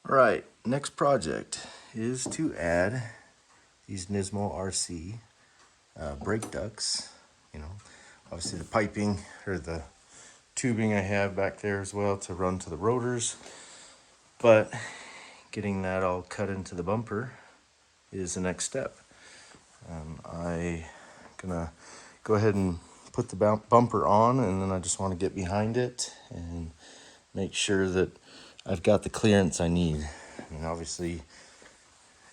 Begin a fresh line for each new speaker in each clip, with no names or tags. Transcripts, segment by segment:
Alright, next project is to add these Nismo RC brake ducts. You know, obviously the piping or the tubing I have back there as well to run to the rotors, but getting that all cut into the bumper is the next step. I'm gonna go ahead and put the bumper on, and then I just want to get behind it and make sure that I've got the clearance I need. I mean, obviously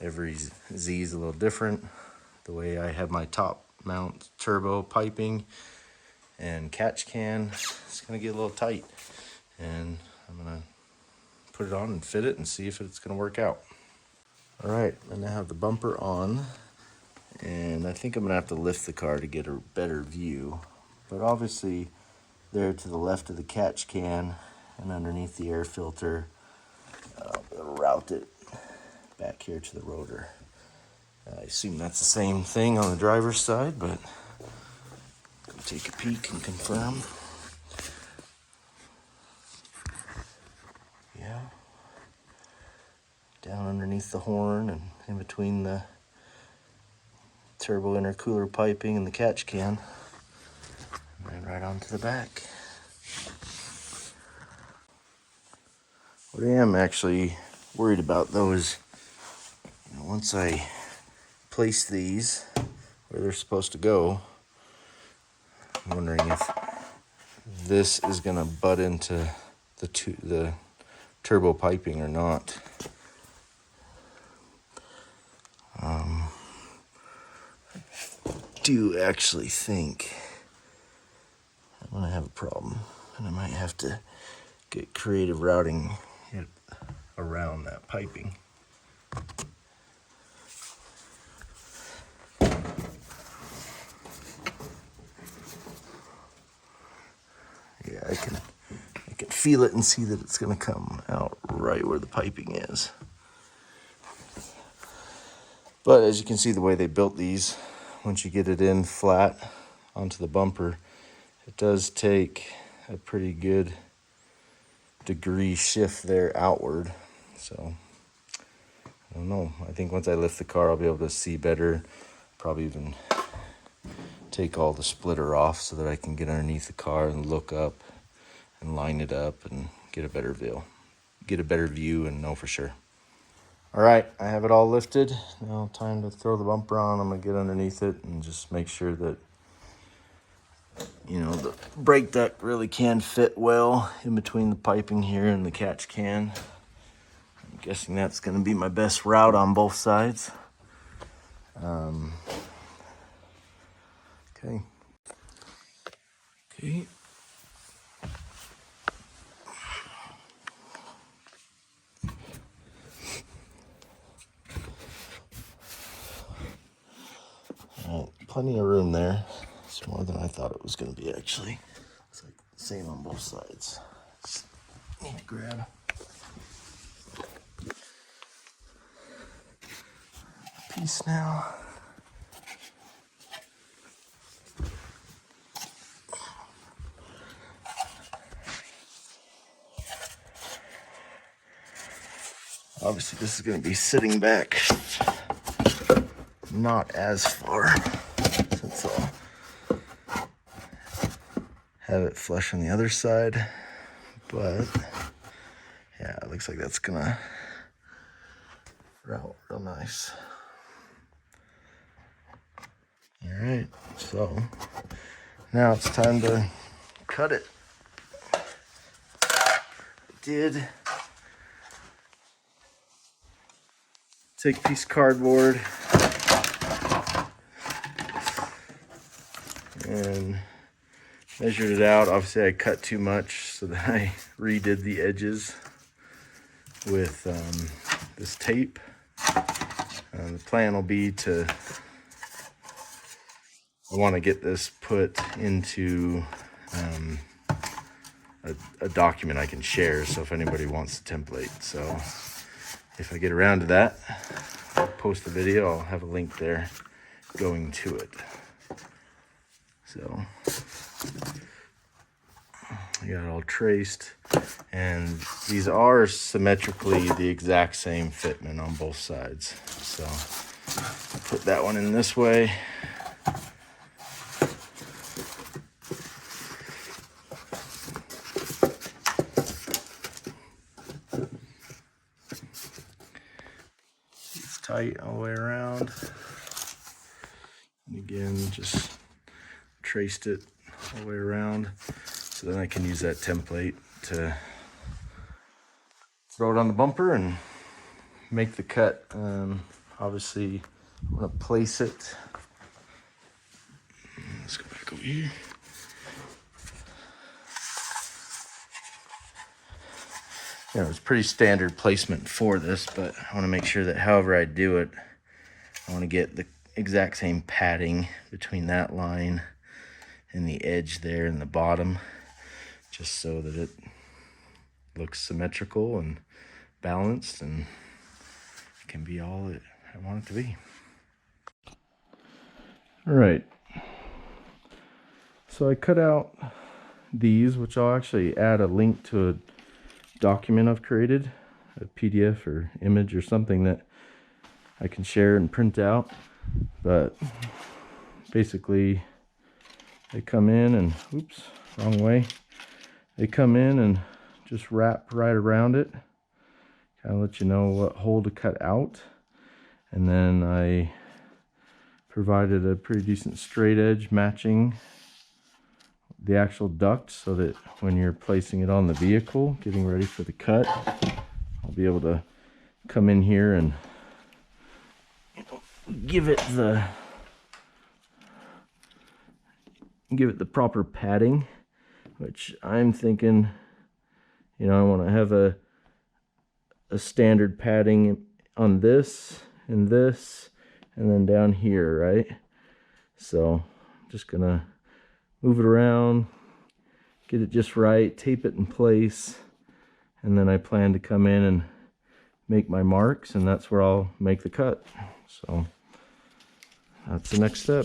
every Z is a little different. The way I have my top mount turbo piping and catch can, it's gonna get a little tight, and I'm gonna put it on and fit it and see if it's gonna work out. All right, I now have the bumper on, and I think I'm gonna have to lift the car to get a better view. But obviously there to the left of the catch can and underneath the air filter, I'll route it back here to the rotor. I assume that's the same thing on the driver's side, but go take a peek and confirm. Yeah. Down underneath the horn and in between the turbo intercooler piping and the catch can. And then right onto the back. What I am actually worried about though is, you know, once I place these where they're supposed to go, I'm wondering if this is gonna butt into the turbo piping or not. I do actually think I'm gonna have a problem, and I might have to get creative routing it around that piping. Yeah, I can feel it and see that it's gonna come out right where the piping is. But as you can see, the way they built these, once you get it in flat onto the bumper, it does take a pretty good degree shift there outward. So I don't know, I think once I lift the car I'll be able to see better. Probably even take all the splitter off so that I can get underneath the car and look up and line it up and get a better view and know for sure. All right, I have it all lifted. Now time to throw the bumper on. I'm gonna get underneath it and just make sure that, you know, the brake duct really can fit well in between the piping here and the catch can. I'm guessing that's gonna be my best route on both sides. Okay. Plenty of room there. It's more than I thought it was going to be, actually. It's like the same on both sides. Just need to grab a piece now. Obviously, this is going to be sitting back not as far, since I'll have it flush on the other side. But yeah, it looks like that's gonna route real nice. All right, so now it's time to cut it. I did take a piece of cardboard and measured it out. Obviously I cut too much, so that I redid the edges with this tape. The plan will be to, I want to get this put into a document I can share, so if anybody wants the template. So if I get around to that, I'll post the video. I'll have a link there going to it. So I got it all traced, and these are symmetrically the exact same fitment on both sides. So put that one in this way. It's tight all the way around. And again, just traced it all the way around. So then I can use that template to throw it on the bumper and make the cut. Obviously, I'm gonna place it. Let's go back over here. You know, it's pretty standard placement for this, but I want to make sure that however I do it, I want to get the exact same padding between that line and the edge there in the bottom, just so that it looks symmetrical and balanced and can be all that I want it to be. All right, so I cut out these, which I'll actually add a link to a document I've created, a PDF or image or something that I can share and print out. But basically they come in and, oops, wrong way. They come in and just wrap right around it, kind of let you know what hole to cut out. And then I provided a pretty decent straight edge matching the actual duct, so that when you're placing it on the vehicle, getting ready for the cut, I'll be able to come in here and give it the proper padding, which I'm thinking, you know, I want to have a standard padding on this and this, and then down here, right? So I'm just gonna move it around, get it just right, tape it in place, and then I plan to come in and make my marks, and that's where I'll make the cut. So that's the next step.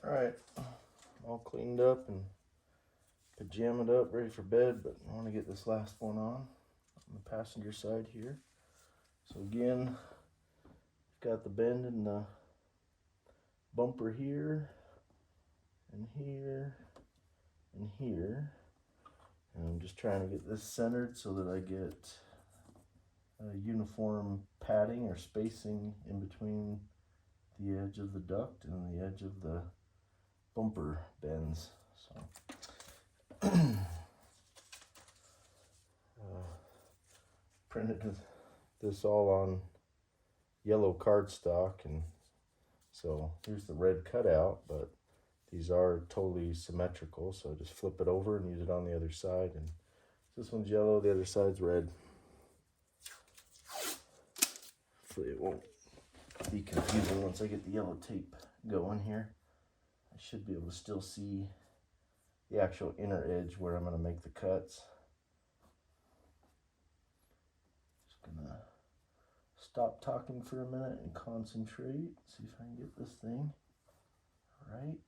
All right, all cleaned up and pajamed up, ready for bed, but I want to get this last one on the passenger side here. So again, got the bend in the bumper here, and here, and here. And I'm just trying to get this centered so that I get a uniform padding or spacing in between the edge of the duct and the edge of the bumper bends. So printed this all on yellow cardstock, and so here's the red cutout, but these are totally symmetrical, so just flip it over and use it on the other side. And this one's yellow, the other side's red. Hopefully it won't be confusing once I get the yellow tape going here. I should be able to still see the actual inner edge where I'm going to make the cuts. Just gonna stop talking for a minute and concentrate, see if I can get this thing right.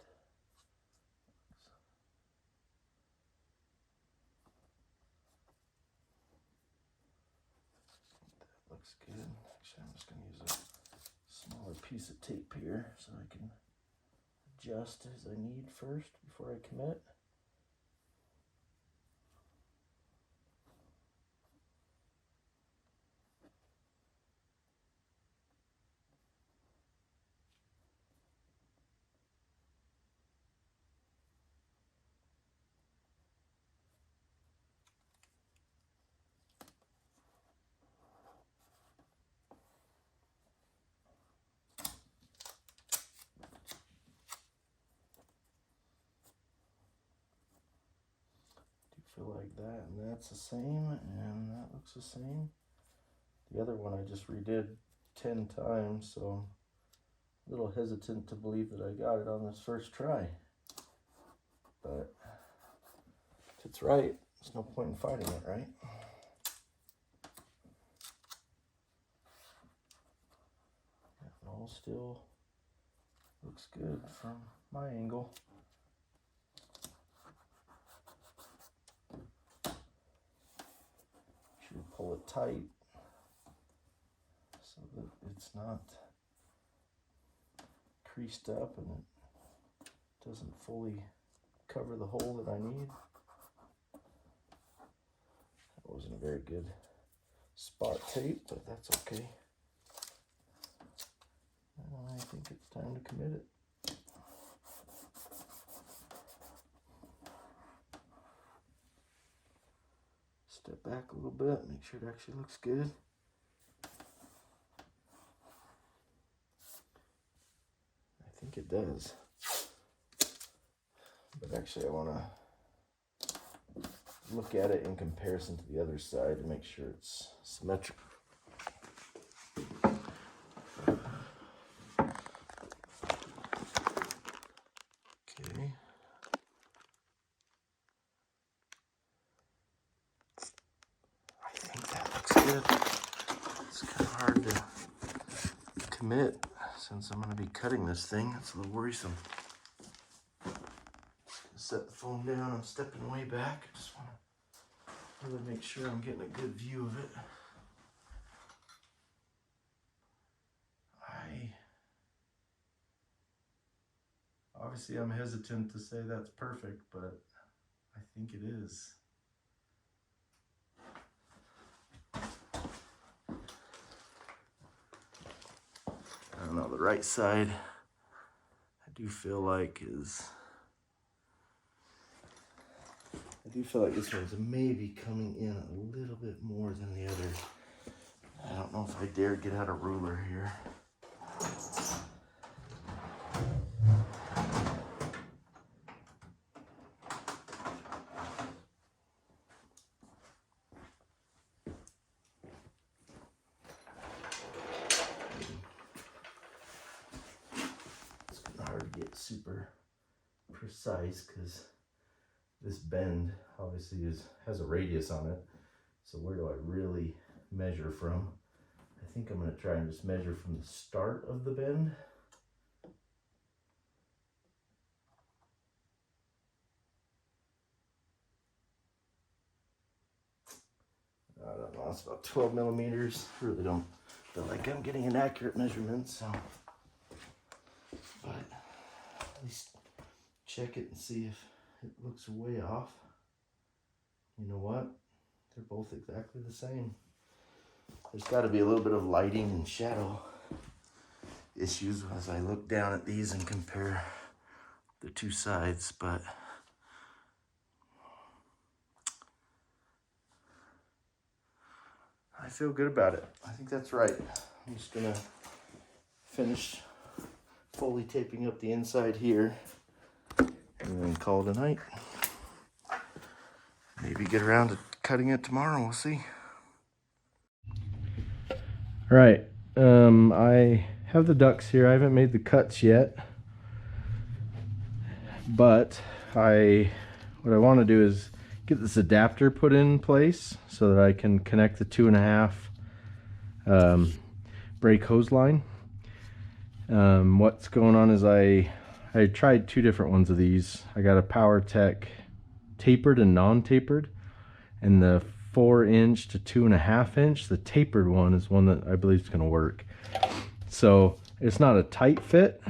That looks good. Actually, I'm just going to use a smaller piece of tape here so I can adjust as I need first before I commit. Feel like that, and that's the same, and that looks the same. The other one I just redid 10 times, so I'm a little hesitant to believe that I got it on this first try, but If it's right, there's no point in fighting it, right? It all still looks good from my angle. Should pull it tight so that it's not creased up and it doesn't fully cover the hole that I need. That wasn't a very good spot tape, but that's okay. I think it's time to commit it. Step back a little bit, make sure it actually looks good. I think it does. But actually I want to look at it in comparison to the other side to make sure it's symmetrical. Okay. I think that looks good. It's kind of hard to commit since I'm going to be cutting this thing. It's a little worrisome. Set the phone down. I'm stepping way back. I just want to really make sure I'm getting a good view of it. Obviously I'm hesitant to say that's perfect, but I think it is. I don't know, the right side I do feel like this one's maybe coming in a little bit more than the other. I don't know if I dare get out a ruler here. It's hard to get super precise because this bend obviously has a radius on it. So where do I really measure from? I think I'm going to try and just measure from the start of the bend. I don't know, it's about 12 millimeters. Really don't feel like I'm getting an accurate measurement, so. But at least check it and see if it looks way off. You know what? They're both exactly the same. There's got to be a little bit of lighting and shadow issues as I look down at these and compare the two sides, but I feel good about it. I think that's right. I'm just gonna finish fully taping up the inside here and then call it a night. Maybe get around to cutting it tomorrow, we'll see. All right, I have the ducts here. I haven't made the cuts yet, but what I want to do is get this adapter put in place so that I can connect the 2.5 brake hose line. What's going on is I tried two different ones of these. I got a PowerTech tapered and non-tapered, and the 4-inch to 2.5-inch, the tapered one is one that I believe is going to work. So it's not a tight fit,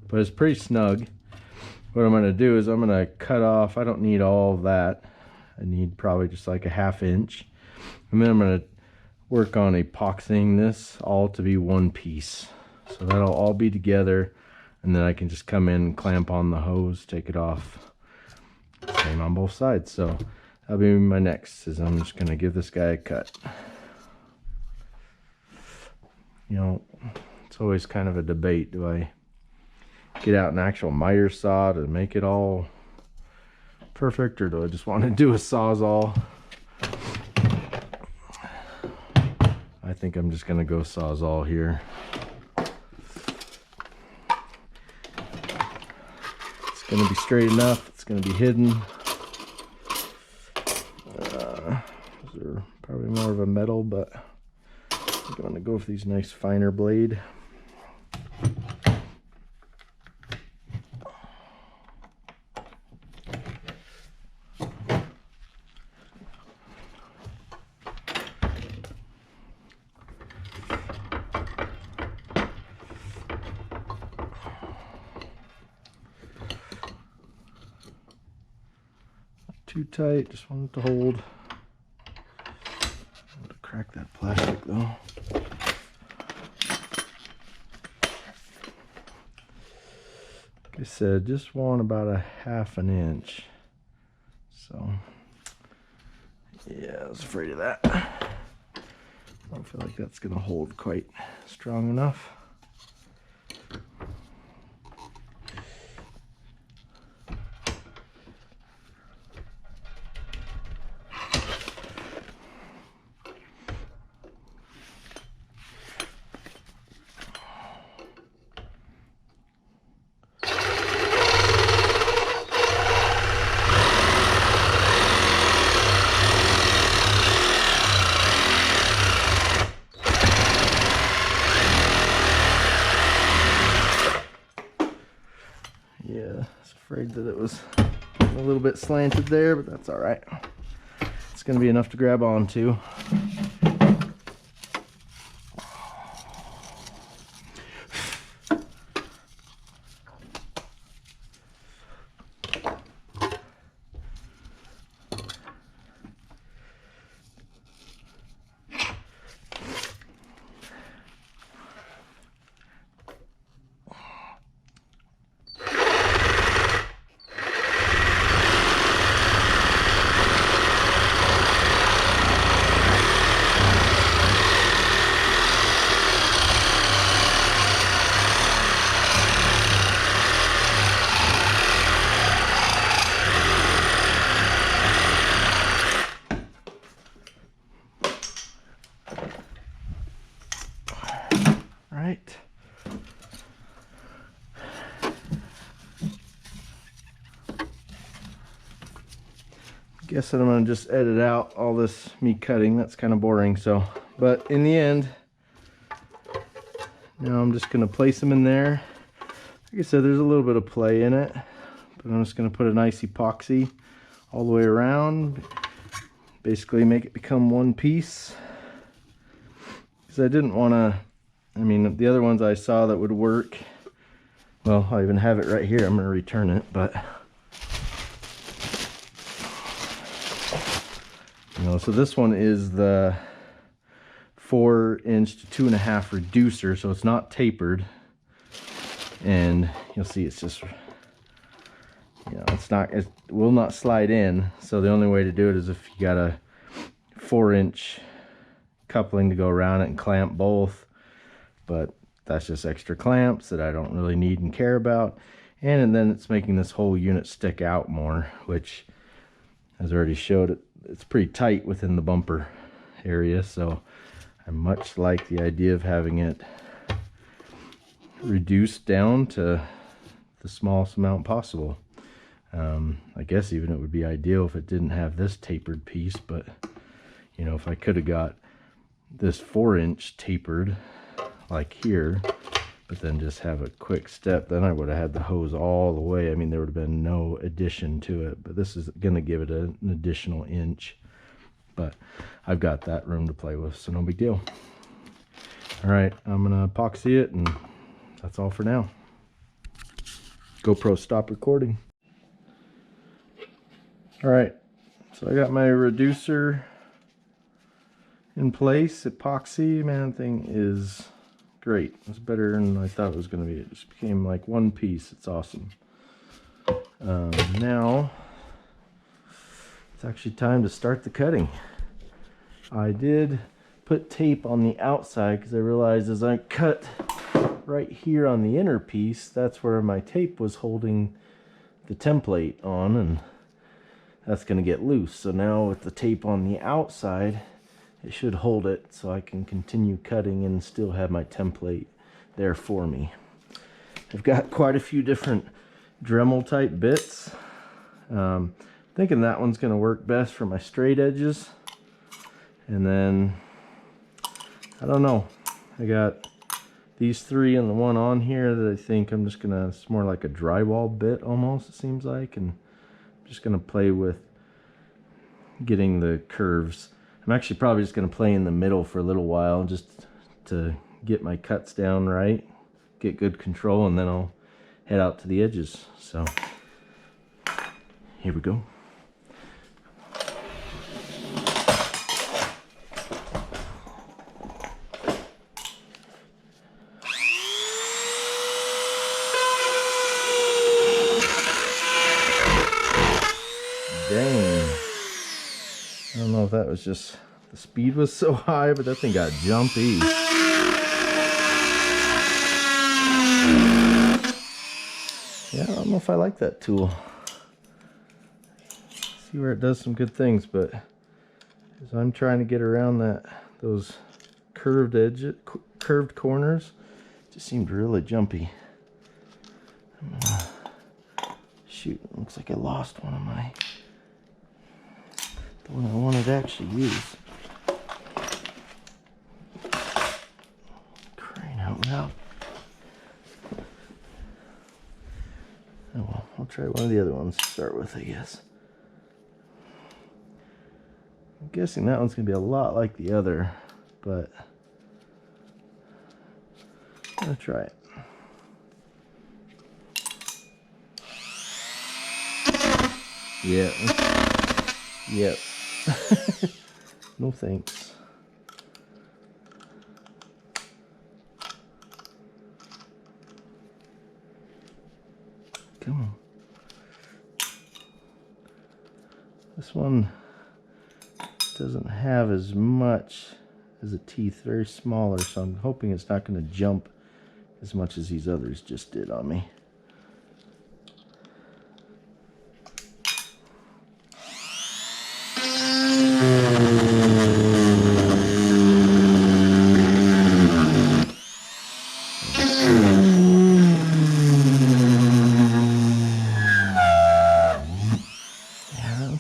but it's pretty snug. What I'm going to do is I'm going to cut off, I don't need all of that, I need probably just like a 1/2 inch, and then I'm going to work on epoxying this all to be one piece, so that'll all be together, and then I can just come in and clamp on the hose, take it off, same on both sides. So that'll be my next, is I'm just going to give this guy a cut. You know, it's always kind of a debate, do I get out an actual miter saw to make it all perfect, or do I just want to do a Sawzall? I think I'm just going to go Sawzall here. It's going to be straight enough, it's going to be hidden. more of a metal, but I'm going to go with these nice finer blade. Too tight, just want it to hold. I'm going to crack that plastic though. Like I said, just want about a 1/2 inch. So, yeah, I was afraid of that. I don't feel like that's going to hold quite strong enough. Yeah, I was afraid that it was a little bit slanted there, but that's all right. It's going to be enough to grab onto. Right. Guess I'm gonna just edit out all this me cutting. That's kind of boring. So, but in the end, now I'm just gonna place them in there. Like I said, there's a little bit of play in it, but I'm just gonna put a nice epoxy all the way around. Basically, make it become one piece. Because I didn't want to. I mean, the other ones I saw that would work, well, I even have it right here. I'm going to return it, but, you know, so this one is the 4" to 2.5" reducer, so it's not tapered, and you'll see it's just, you know, it will not slide in. So the only way to do it is if you got a 4" coupling to go around it and clamp both. But that's just extra clamps that I don't really need and care about. And then it's making this whole unit stick out more, which, as I already showed it, it's pretty tight within the bumper area. So I much like the idea of having it reduced down to the smallest amount possible. I guess even it would be ideal if it didn't have this tapered piece, but you know, if I could have got this 4" tapered like here, but then just have a quick step, then I would have had the hose all the way. I mean, there would have been no addition to it, but this is going to give it an additional inch. But I've got that room to play with, so no big deal. All right, I'm going to epoxy it, and that's all for now. GoPro, stop recording. All right, so I got my reducer in place. Epoxy, man, thing is great. It's better than I thought it was going to be. It just became like one piece. It's awesome. Now it's actually time to start the cutting. I did put tape on the outside because I realized as I cut right here on the inner piece, that's where my tape was holding the template on, and that's going to get loose. So now with the tape on the outside, it should hold it so I can continue cutting and still have my template there for me. I've got quite a few different Dremel type bits. Thinking that one's going to work best for my straight edges.
And then, I don't know, I got these three and the one on here that I think I'm just gonna, it's more like a drywall bit almost, it seems like, and I'm just gonna play with getting the curves. I'm actually probably just gonna play in the middle for a little while just to get my cuts down right, get good control, and then I'll head out to the edges. So here we go. Dang. I don't know if that was just the speed was so high, but that thing got jumpy. Yeah, I don't know if I like that tool. See where it does some good things, but as I'm trying to get around those curved edges, curved corners, it just seemed really jumpy. Shoot, it looks like I lost one of my, the one I wanted to actually use. Crying out loud. Oh well, I'll try one of the other ones to start with, I guess. I'm guessing that one's going to be a lot like the other, but I'm going to try it. Yeah. Yep. No thanks. Come on. This one doesn't have as much as the teeth, very smaller, so I'm hoping it's not going to jump as much as these others just did on me.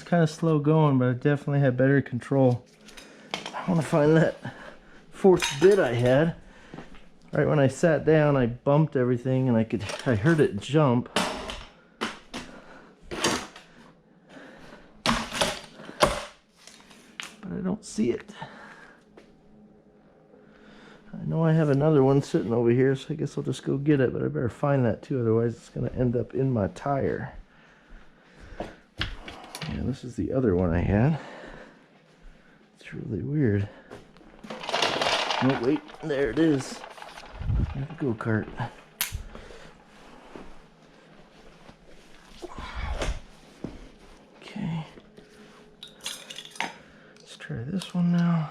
Kind of slow going, but I definitely had better control. I want to find that fourth bit I had. Right when I sat down, I bumped everything and I heard it jump. But I don't see it. I know I have another one sitting over here, so I guess I'll just go get it, but I better find that too, otherwise it's going to end up in my tire. Yeah, this is the other one I had. It's really weird. Oh wait, there it is. There's the go-kart. Okay. Let's try this one now.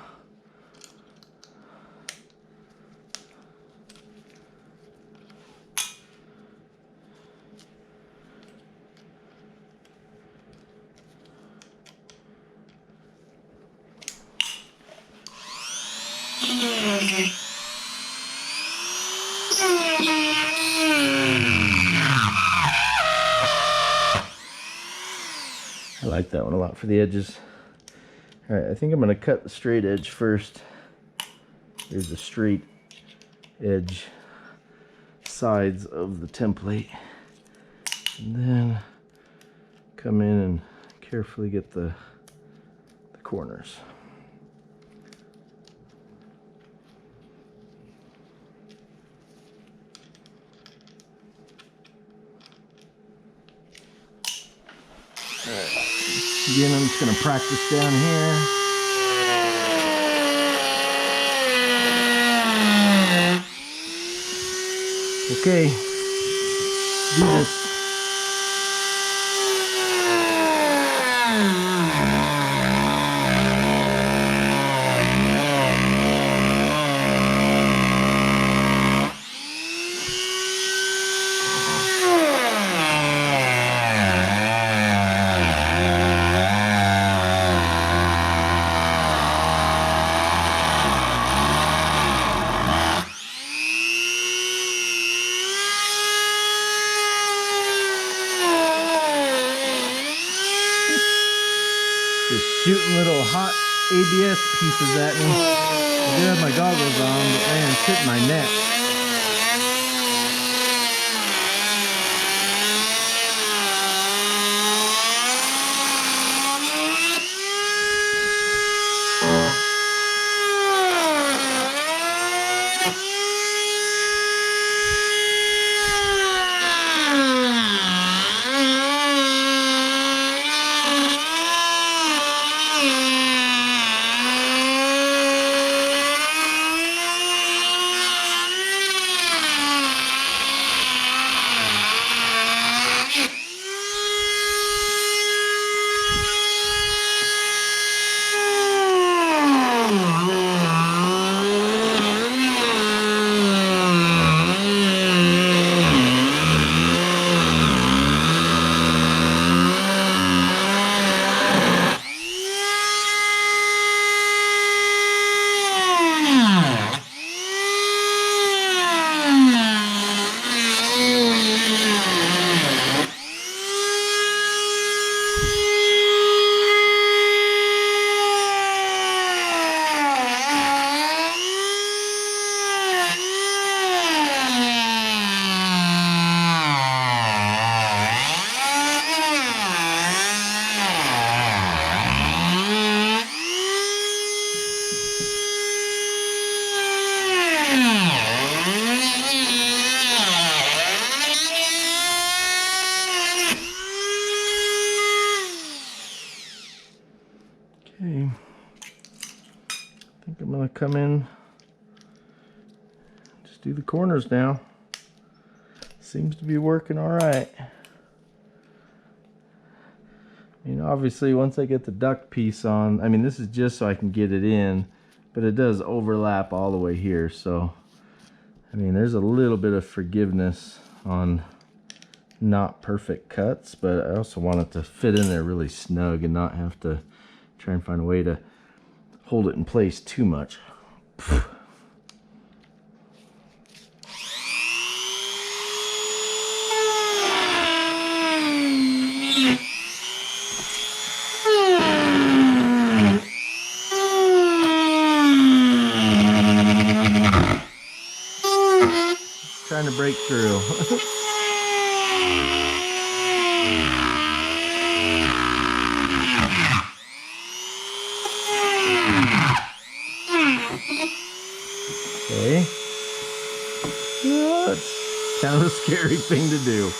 I like that one a lot for the edges. Alright, I think I'm going to cut the straight edge first. Here's the straight edge sides of the template. And then come in and carefully get the corners. Alright. Again, I'm just going to practice down here. Okay, do this. Just shooting little hot ABS pieces at me. I do have my goggles on, but man, it's hitting my neck. Okay, I think I'm gonna come in, just do the corners now. Seems to be working all right. I mean, obviously once I get the duct piece on, I mean, this is just so I can get it in, but it does overlap all the way here. So, I mean, there's a little bit of forgiveness on not perfect cuts, but I also want it to fit in there really snug and not have to try and find a way to hold it in place too much. Trying to break through. Okay. Yeah, that's kind of a scary thing to do.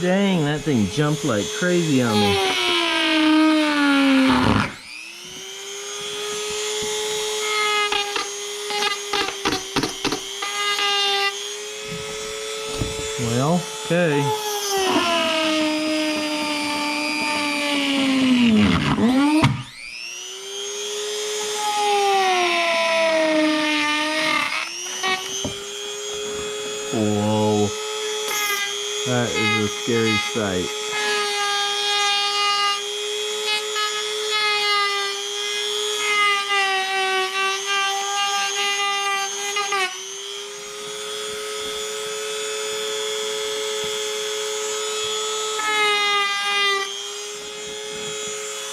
Dang, that thing jumped like crazy on me. Well, okay. Whoa. That is a scary sight.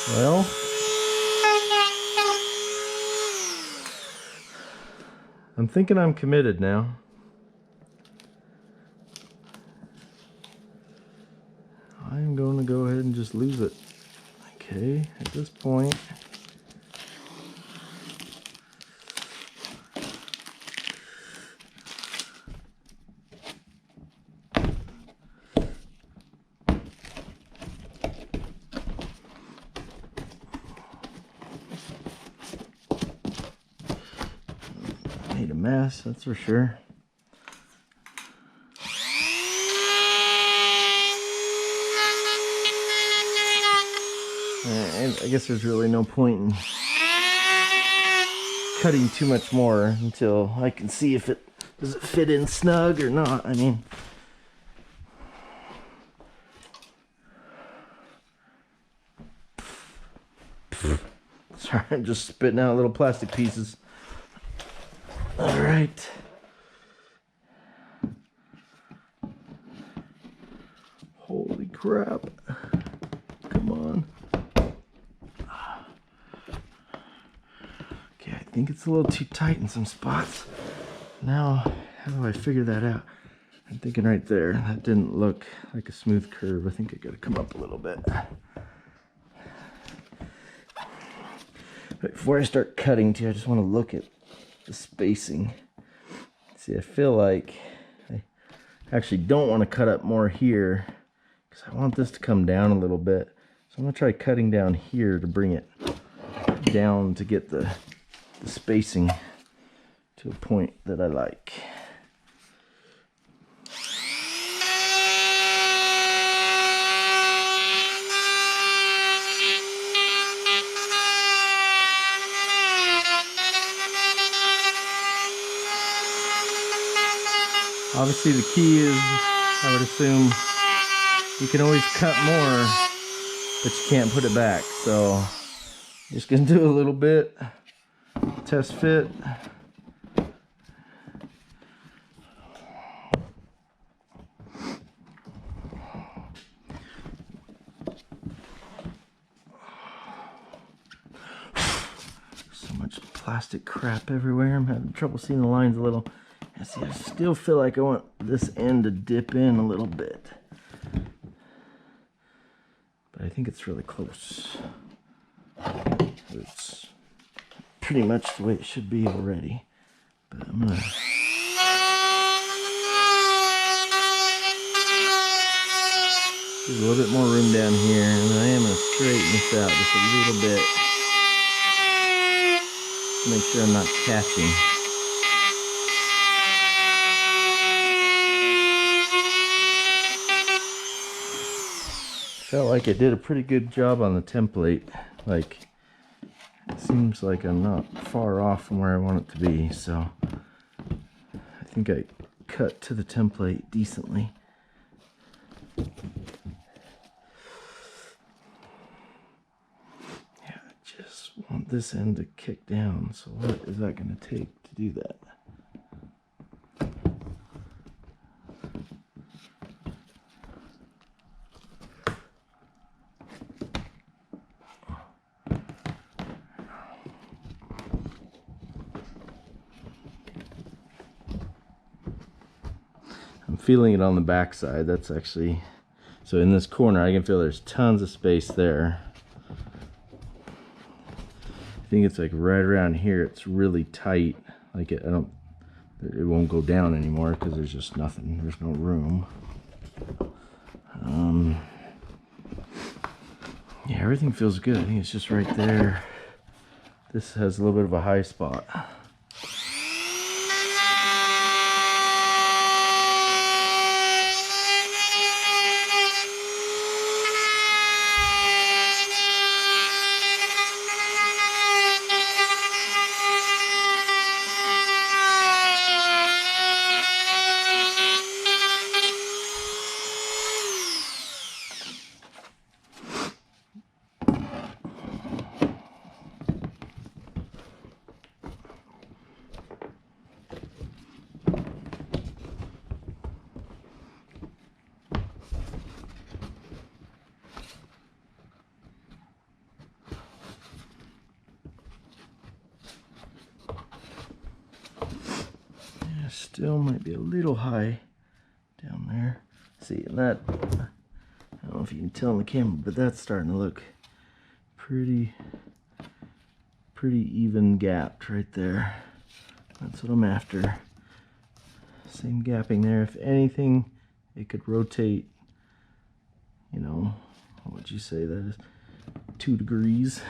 Well, I'm thinking I'm committed now. I'm going to go ahead and just lose it. Okay, at this point, made a mess, that's for sure. And I guess there's really no point in cutting too much more until I can see if it does it fit in snug or not. I mean, sorry, I'm just spitting out little plastic pieces. All right. Holy crap. Come on. Okay, I think it's a little too tight in some spots. Now, how do I figure that out? I'm thinking right there, that didn't look like a smooth curve. I think I gotta come up a little bit. But before I start cutting too, I just want to look at the spacing. See, I feel like I actually don't want to cut up more here because I want this to come down a little bit. So I'm gonna try cutting down here to bring it down to get the spacing to a point that I like. Obviously the key is, I would assume, you can always cut more, but you can't put it back. So I'm just gonna do a little bit, test fit. So much plastic crap everywhere. I'm having trouble seeing the lines a little. I see, I still feel like I want this end to dip in a little bit. But I think it's really close. It's pretty much the way it should be already. But I'm gonna... There's a little bit more room down here, and I am gonna straighten this out just a little bit. Make sure I'm not catching. Felt like I did a pretty good job on the template. Like, it seems like I'm not far off from where I want it to be, so I think I cut to the template decently. Yeah, I just want this end to kick down, so what is that going to take to do that? I'm feeling it on the back side. That's actually, so in this corner I can feel there's tons of space there. I think it's like right around here it's really tight. Like it won't go down anymore because there's just nothing, there's no room. Yeah, everything feels good. I think it's just right there. This has a little bit of a high spot. Still might be a little high down there. See, and that, I don't know if you can tell on the camera, but that's starting to look pretty even gapped right there. That's what I'm after. Same gapping there. If anything, it could rotate, you know, what would you say that is? 2 degrees.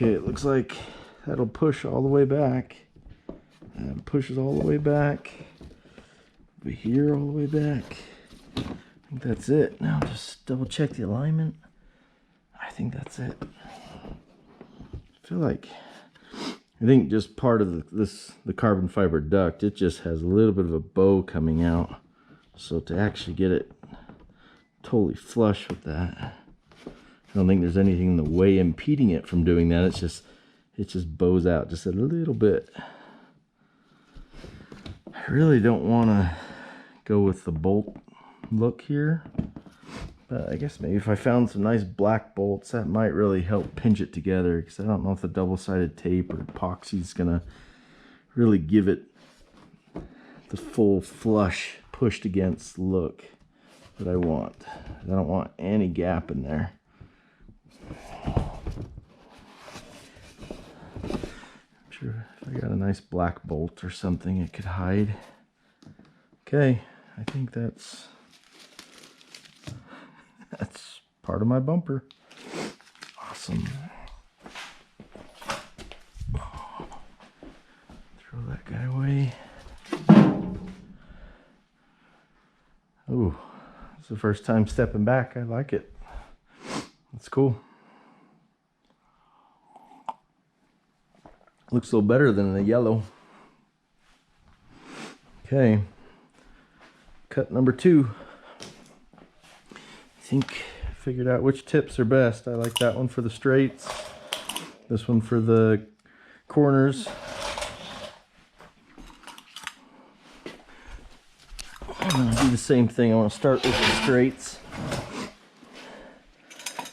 Okay, it looks like that'll push all the way back. And it pushes all the way back. Over here, all the way back. I think that's it. Now just double check the alignment. I think that's it. I think just part of the carbon fiber duct, it just has a little bit of a bow coming out. So to actually get it totally flush with that, I don't think there's anything in the way impeding it from doing that. It just bows out just a little bit. I really don't want to go with the bolt look here, but I guess maybe if I found some nice black bolts, that might really help pinch it together, because I don't know if the double-sided tape or epoxy is gonna really give it the full flush pushed against look that I want. I don't want any gap in there. I'm sure if I got a nice black bolt or something it could hide. Okay, I think that's part of my bumper. Awesome. Throw that guy away. Oh, it's the first time stepping back. I like it. That's cool. Looks a little better than the yellow. Okay. Cut number 2. I think I figured out which tips are best. I like that one for the straights. This one for the corners. I'm gonna do the same thing. I want to start with the straights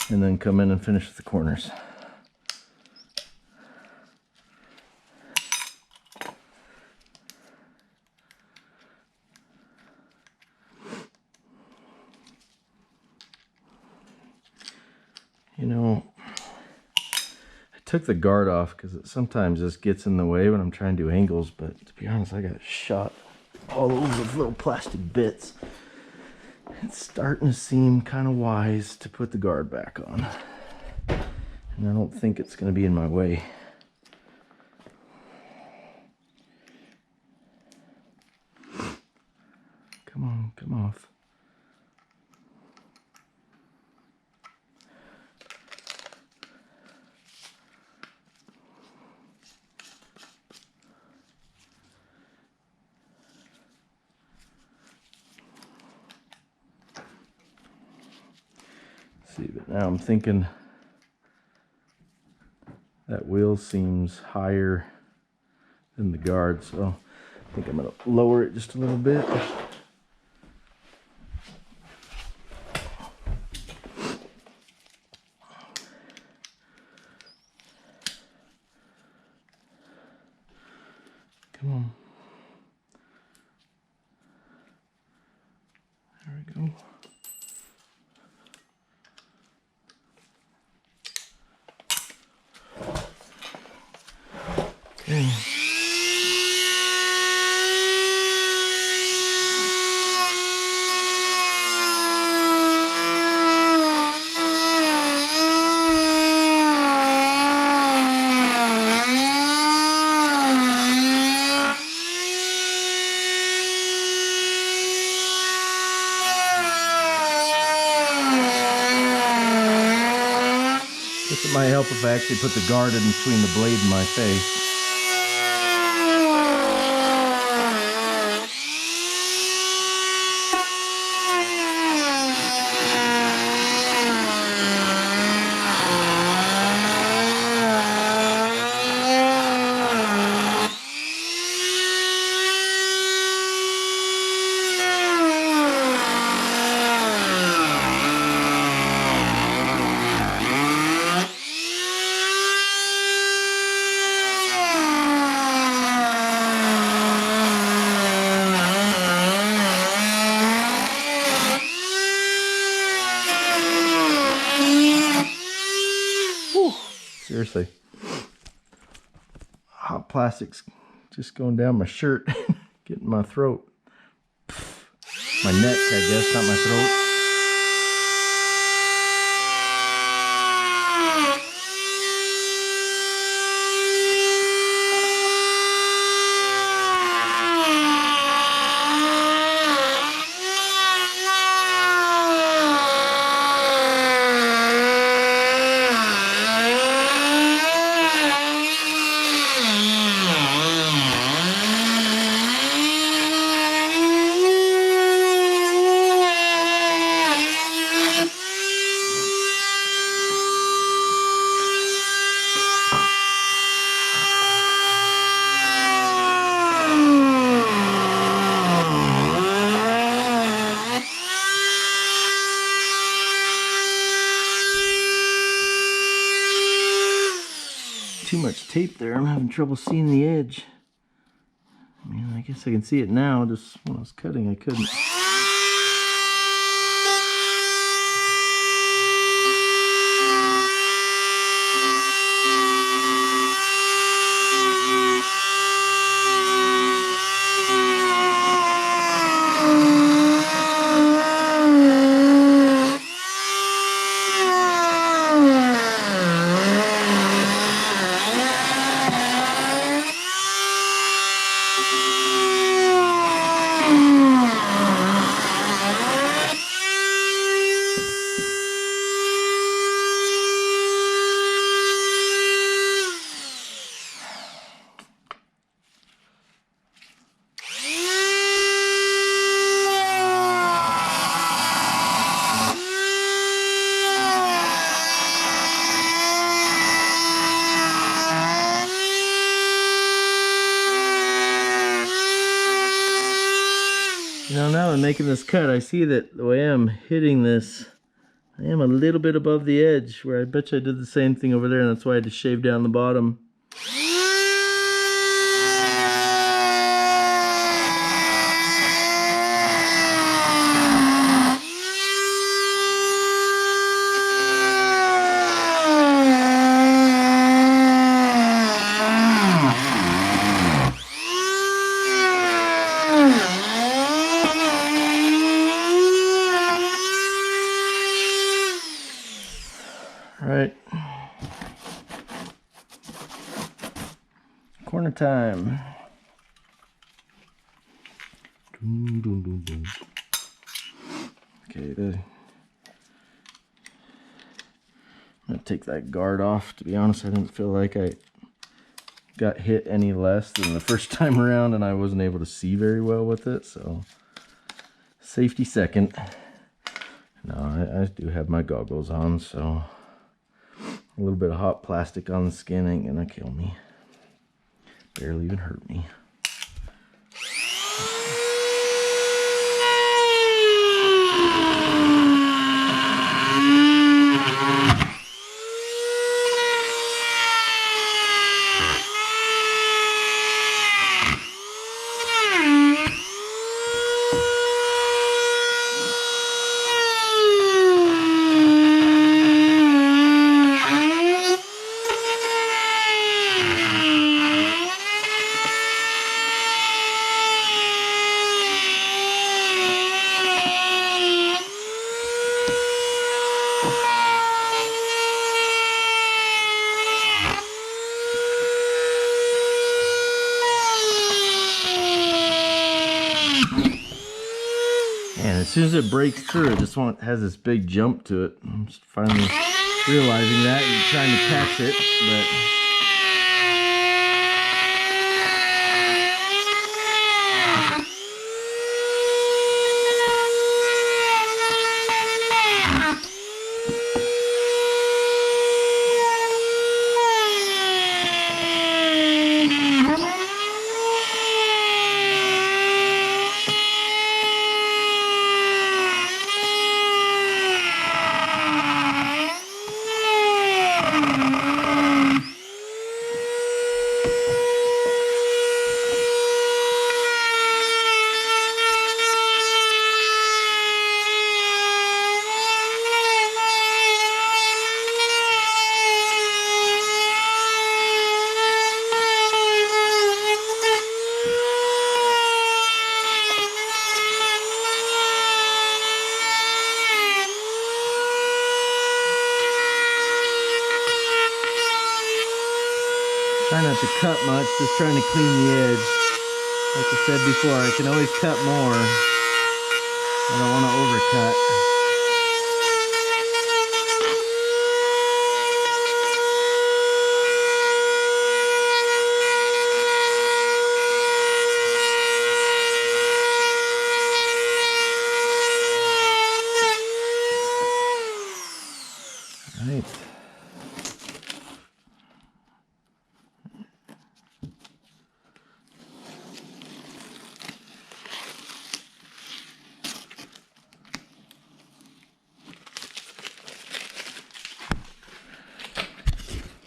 and then come in and finish with the corners. You know, I took the guard off because it sometimes just gets in the way when I'm trying to do angles, but to be honest, I got shot all over with little plastic bits. It's starting to seem kind of wise to put the guard back on. And I don't think it's going to be in my way. Come on, come off. See, but now I'm thinking that wheel seems higher than the guard, so I think I'm going to lower it just a little bit. Come on. There we go. Okay. Guess it might help if I actually put the guard in between the blade and my face. Seriously. Hot plastics just going down my shirt, getting my throat. My neck, I guess, not my throat. trouble seeing the edge. I mean, I guess I can see it now. Just when I was cutting, I couldn't. You know, now I'm making this cut, I see that the way I'm hitting this, I am a little bit above the edge, where I bet you I did the same thing over there, and that's why I had to shave down the bottom. Alright. Corner time. Okay, I'm gonna take that guard off. To be honest, I didn't feel like I got hit any less than the first time around, and I wasn't able to see very well with it, so safety second. No, I do have my goggles on, so a little bit of hot plastic on the skin ain't gonna kill me. Barely even hurt me. And as soon as it breaks through, it just has this big jump to it. I'm just finally realizing that and trying to catch it, but try not to cut much, just trying to clean the edge. Like I said before, I can always cut more. I don't want to overcut. Right.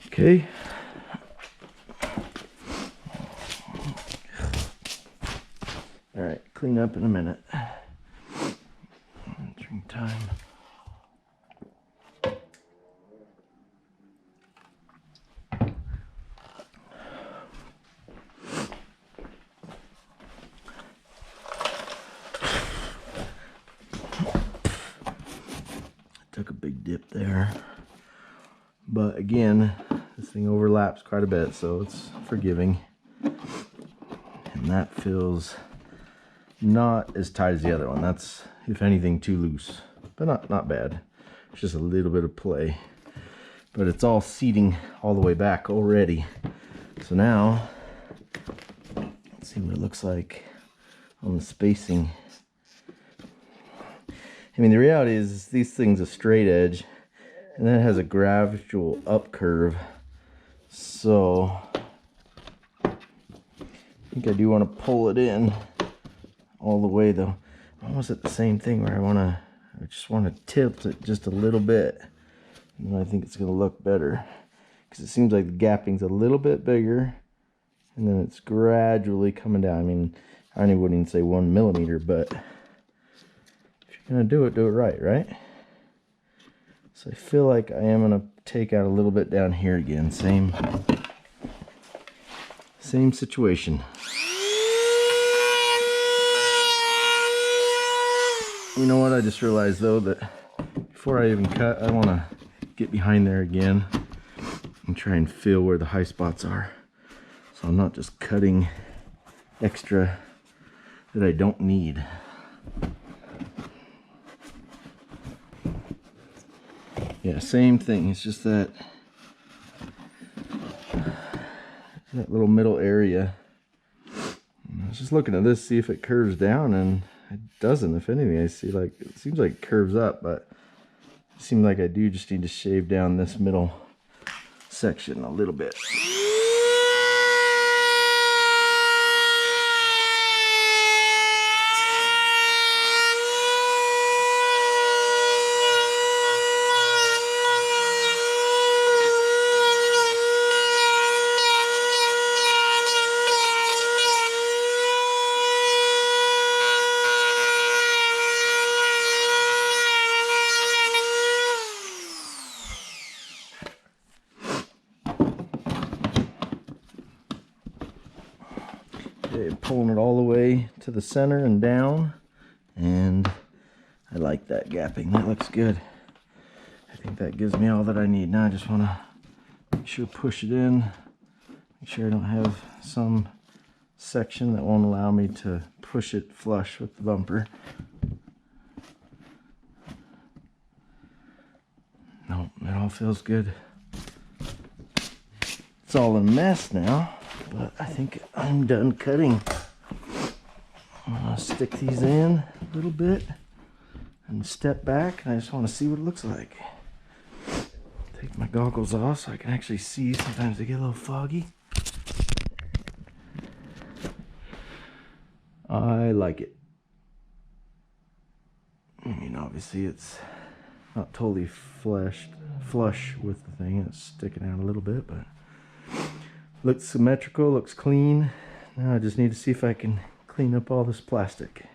Okay. All right, clean up in a minute. Drink time. Took a big dip there. But again, this thing overlaps quite a bit, so it's forgiving. And that feels not as tight as the other one. That's, if anything, too loose. But not bad. It's just a little bit of play. But it's all seating all the way back already. So now, let's see what it looks like on the spacing. I mean, the reality is these things a straight edge, and then it has a gradual up curve. So I think I do want to pull it in all the way, though. Almost at the same thing where I just want to tilt it just a little bit, and then I think it's going to look better, because it seems like the gapping's a little bit bigger, and then it's gradually coming down. I mean, I wouldn't even say 1 millimeter, but if you're going to do it right? So I feel like I am going to take out a little bit down here again. Same situation. You know what? I just realized though that before I even cut, I want to get behind there again and try and feel where the high spots are. So I'm not just cutting extra that I don't need. Yeah, same thing. It's just that little middle area. I was just looking at this, see if it curves down, and it doesn't. If anything, I see like it seems like it curves up, but it seems like I do just need to shave down this middle section a little bit. Okay, pulling it all the way to the center and down, and I like that gapping. That looks good. I think that gives me all that I need. Now I just want to make sure push it in, make sure I don't have some section that won't allow me to push it flush with the bumper. No, it all feels good. It's all a mess now, but I think I'm done cutting. I'm gonna stick these in a little bit and step back, and I just want to see what it looks like. Take my goggles off so I can actually see. Sometimes they get a little foggy. I like it. I mean, obviously it's not totally flush with the thing. It's sticking out a little bit, but looks symmetrical, looks clean. Now I just need to see if I can clean up all this plastic.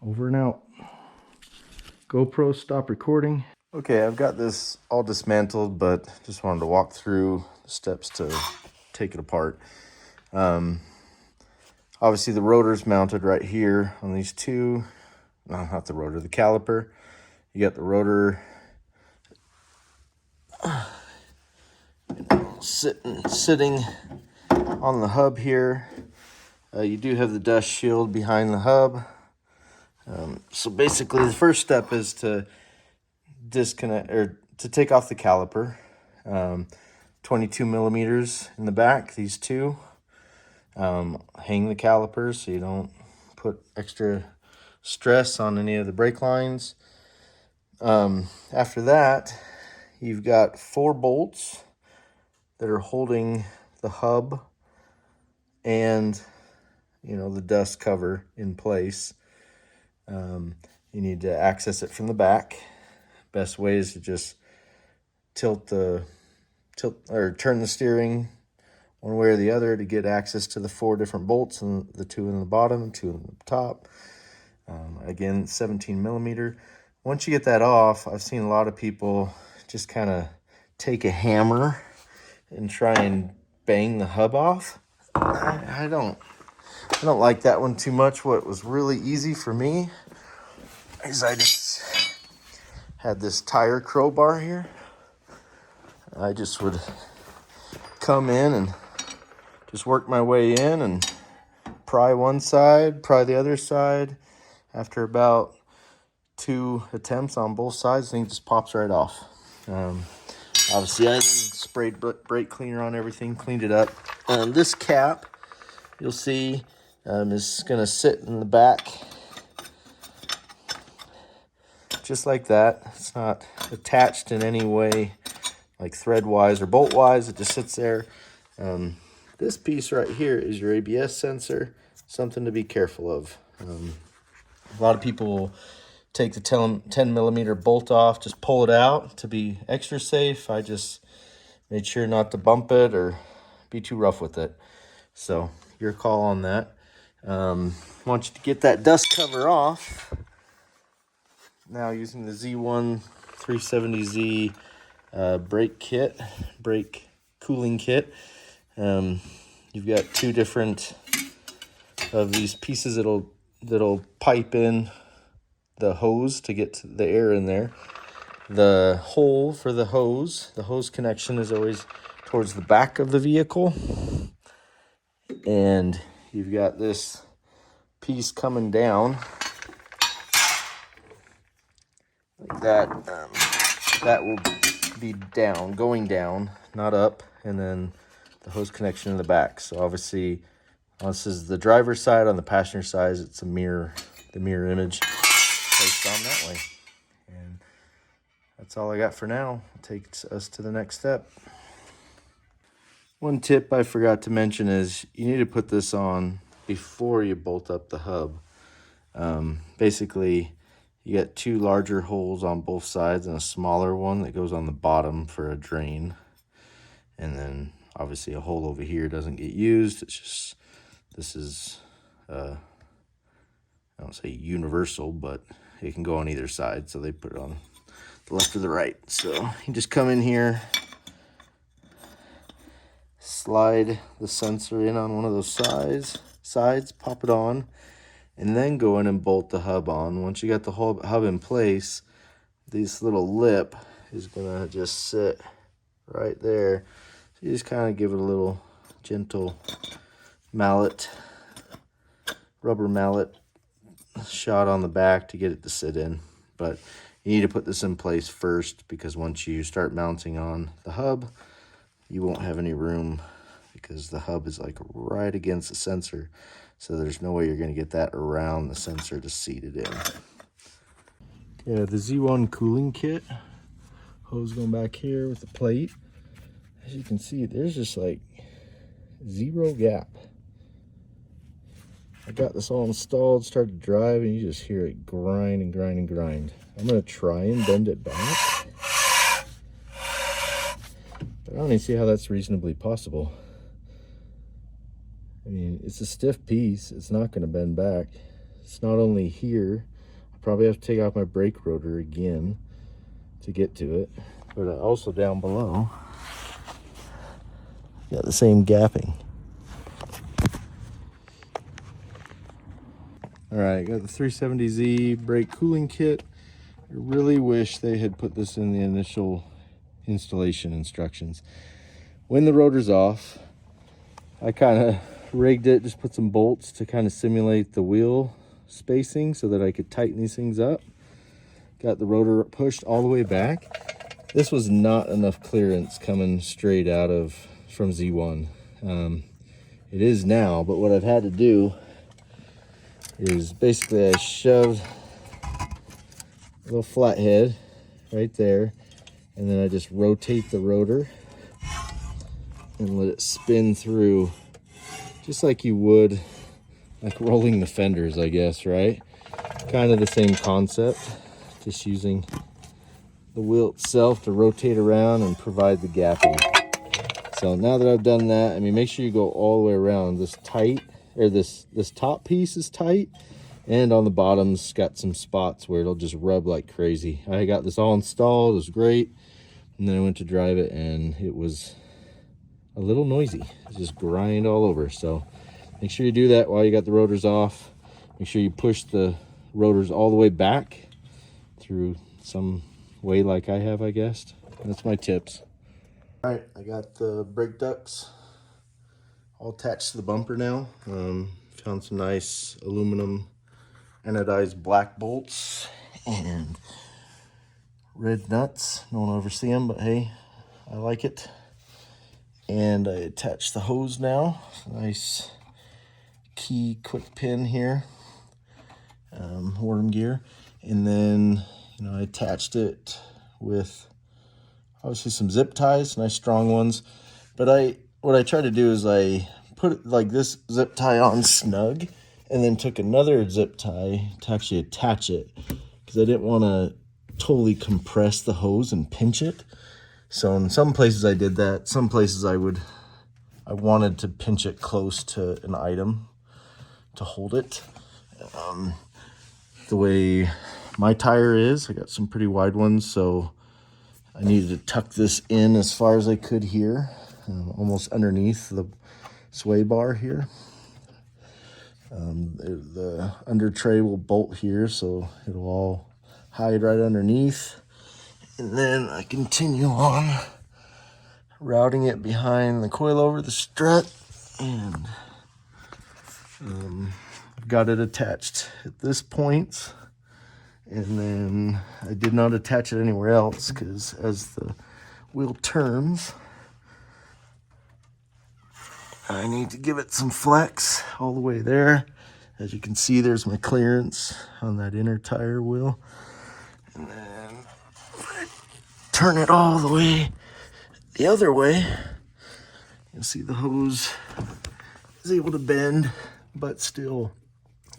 Over and out. GoPro, stop recording. Okay, I've got this all dismantled, but just wanted to walk through the steps to take it apart. Obviously the rotor's mounted right here on these two. No, not the rotor, the caliper. You got the rotor sitting on the hub here. You do have the dust shield behind the hub. So basically the first step is to disconnect, or to take off the caliper. 22 millimeters in the back, these two. Hang the calipers so you don't put extra stress on any of the brake lines. After that, you've got 4 bolts that are holding the hub and, you know, the dust cover in place. You need to access it from the back. Best way is to just turn the steering
one way or the other to get access to the 4 different bolts, and the 2 in the bottom, 2 in the top. Again, 17 millimeter. Once you get that off, I've seen a lot of people just kind of take a hammer and try and bang the hub off. I don't like that one too much. What was really easy for me is I just had this tire crowbar here. I just would come in and just work my way in and pry one side, pry the other side. After about 2 attempts on both sides, the thing just pops right off. Obviously, I then sprayed brake cleaner on everything, cleaned it up. This cap, you'll see, is going to sit in the back just like that. It's not attached in any way, like thread-wise or bolt-wise. It just sits there. This piece right here is your ABS sensor, something to be careful of. A lot of people take the 10 millimeter bolt off, just pull it out to be extra safe. I just made sure not to bump it or be too rough with it. So your call on that. Want you to get that dust cover off. Now using the Z1 370Z brake cooling kit. You've got 2 different of these pieces that'll pipe in the hose to get the air in there. The hole for the hose connection is always towards the back of the vehicle. And you've got this piece coming down like that. That will be going down, not up. And then the hose connection in the back. So obviously, this is the driver's side. On the passenger side, it's the mirror image placed on that way. And that's all I got for now. It takes us to the next step. One tip I forgot to mention is you need to put this on before you bolt up the hub. Basically, you get 2 larger holes on both sides and a smaller one that goes on the bottom for a drain. And then obviously a hole over here doesn't get used. It's just, this is, I don't say universal, but it can go on either side. So they put it on the left or the right. So you just come in here, slide the sensor in on one of those sides, pop it on, and then go in and bolt the hub on. Once you got the whole hub in place, this little lip is gonna just sit right there. So you just kind of give it a little gentle rubber mallet shot on the back to get it to sit in. But you need to put this in place first, because once you start mounting on the hub, you won't have any room, because the hub is like right against the sensor. So there's no way you're going to get that around the sensor to seat it in. Yeah, the Z1 cooling kit. Hose going back here with the plate. As you can see, there's just like 0 gap. I got this all installed, started to drive, and you just hear it grind and grind and grind. I'm going to try and bend it back. But I don't even see how that's reasonably possible. I mean, it's a stiff piece. It's not going to bend back. It's not only here. I probably have to take off my brake rotor again to get to it. But also down below, got the same gapping. All right, got the 370Z brake cooling kit. I really wish they had put this in the initial installation instructions. When the rotor's off, I kind of rigged it, just put some bolts to kind of simulate the wheel spacing so that I could tighten these things up. Got the rotor pushed all the way back. This was not enough clearance coming straight out from Z1. It is now, but what I've had to do is basically I shoved a little flathead right there, and then I just rotate the rotor and let it spin through, just like you would, like rolling the fenders, I guess, right? Kind of the same concept, just using the wheel itself to rotate around and provide the gapping.
So now that I've done that, I mean, make sure you go all the way around. This tight, or this top piece is tight, and on the bottom's got some spots where it'll just rub like crazy. I got this all installed, it was great, and then I went to drive it and it was a little noisy. It just grind all over. So make sure you do that while you got the rotors off. Make sure you push the rotors all the way back through some way like I have, I guess. That's my tips. All right, I got the brake ducts all attached to the bumper now. Found some nice aluminum anodized black bolts and red nuts. No one will ever see them, but hey, I like it. And I attached the hose now. Nice key quick pin here, worm gear. And then, you know, I attached it with obviously some zip ties, nice strong ones. But what I tried to do is I put it like this zip tie on snug, and then took another zip tie to actually attach it, because I didn't want to totally compress the hose and pinch it. So in some places I did that. Some places I wanted to pinch it close to an item to hold it. The way my tire is, I got some pretty wide ones, so I needed to tuck this in as far as I could here, almost underneath the sway bar here. The under tray will bolt here, so it'll all hide right underneath. And then I continue on routing it behind the coilover, the strut, and I've got it attached at this point. And then I did not attach it anywhere else, because as the wheel turns, I need to give it some flex all the way there. As you can see, there's my clearance on that inner tire wheel. And then turn it all the way the other way. You'll see the hose is able to bend, but still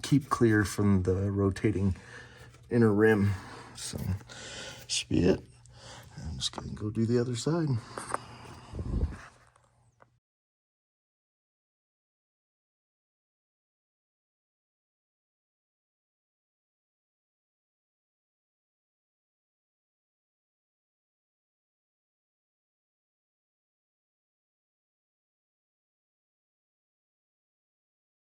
keep clear from the rotating inner rim. So should be it. I'm just gonna go do the other side.